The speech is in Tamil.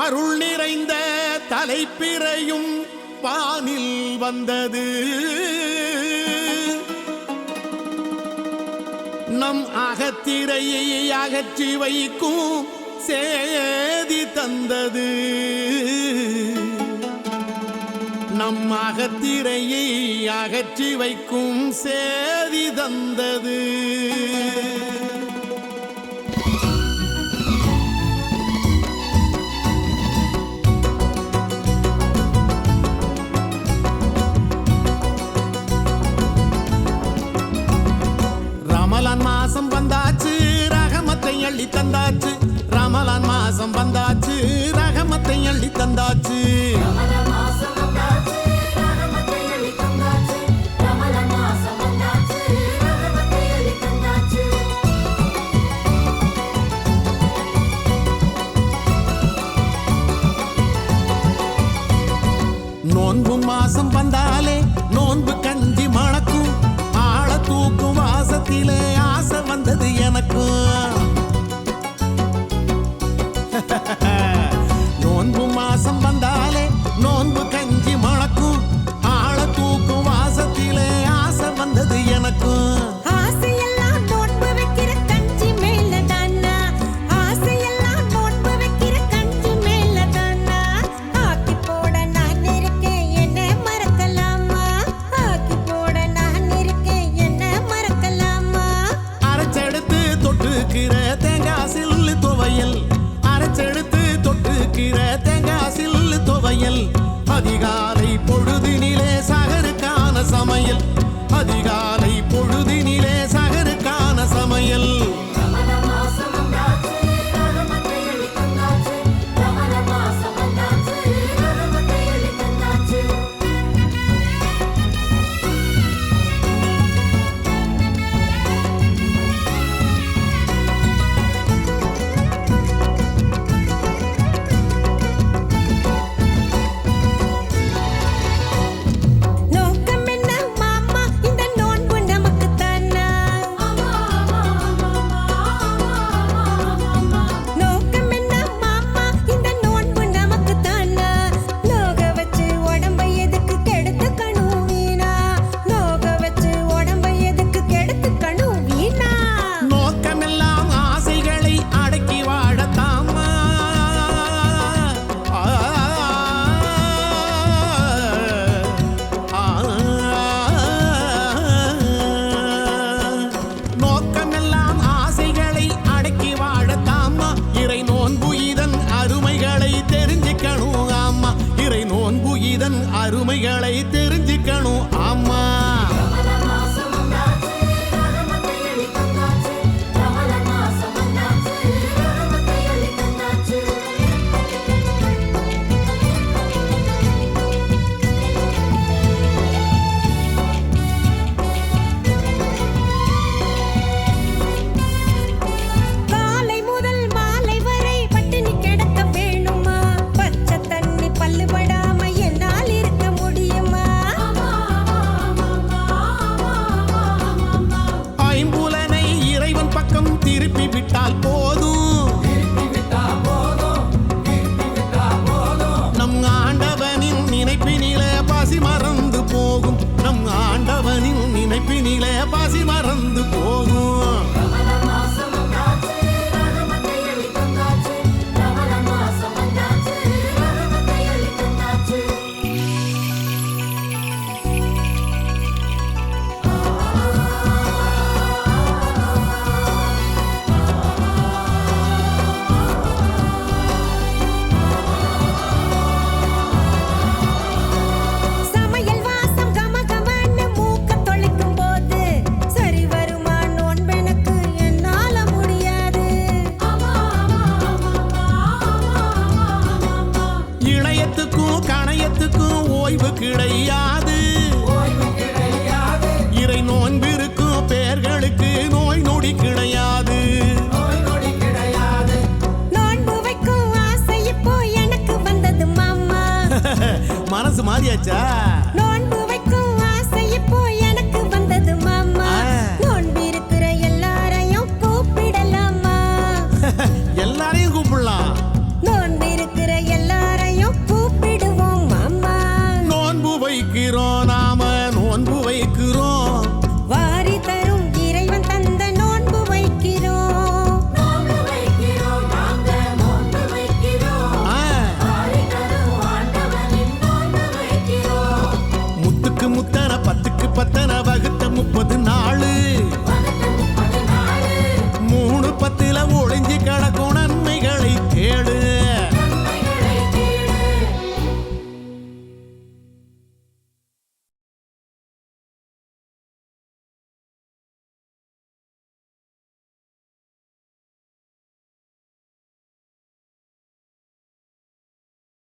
அருள் நிறைந்த தலைப்பிறையும் வானில் வந்தது. நம் அகத்திரையை அகற்றி வைக்கும் சேதி தந்தது. நம் அகத்திரையை அகற்றி வைக்கும் சேதி தந்தது. ரமலான் மாசம் வந்தாச்சு, ரஹமத்தை அள்ளி தந்தாச்சு. ரமலான் மாசம் வந்தாச்சு, ரஹமத்தை அள்ளி தந்தாச்சு. நோன்பு மாசம் வந்தாலே நோன்பு கஞ்சி மணக்கும். ஆள தூக்கும் வாசத்திலே ஆசை வந்தது எனக்கும். நோன்பு மாசம் வந்தாலே நோன்பு கஞ்சி மணக்கும். ஆள தூக்கும் வாசத்திலே ஆசை வந்தது எனக்கும். அரைச்செடுத்து தொட்டுக்கிற தேங்காசில் துவையல். அதிகாலை பொழுதினிலே சகருக்கான சமையல். அதிகாலை பொழுதினிலே சகருக்கான சமையல். இதன் அருமைகளை தெரிஞ்சுக்கணும். ஆமா, திருப்பி விட்டால் போதும். நம் ஆண்டவனின் நினைப்பினிலே பசி மறந்து போகும். நம் ஆண்டவனின் நினைப்பினிலே பசி மறந்து போகும். கணையத்துக்கும் ஓய்வு கிடையாது. இறை நோன்பிருக்கும் பேர்களுக்கு நோய் நொடி கிடையாது. நோன்பு வைக்கும் ஆசை இப்போ எனக்கு வந்தது மாமா. மனசு மாறியாச்சா?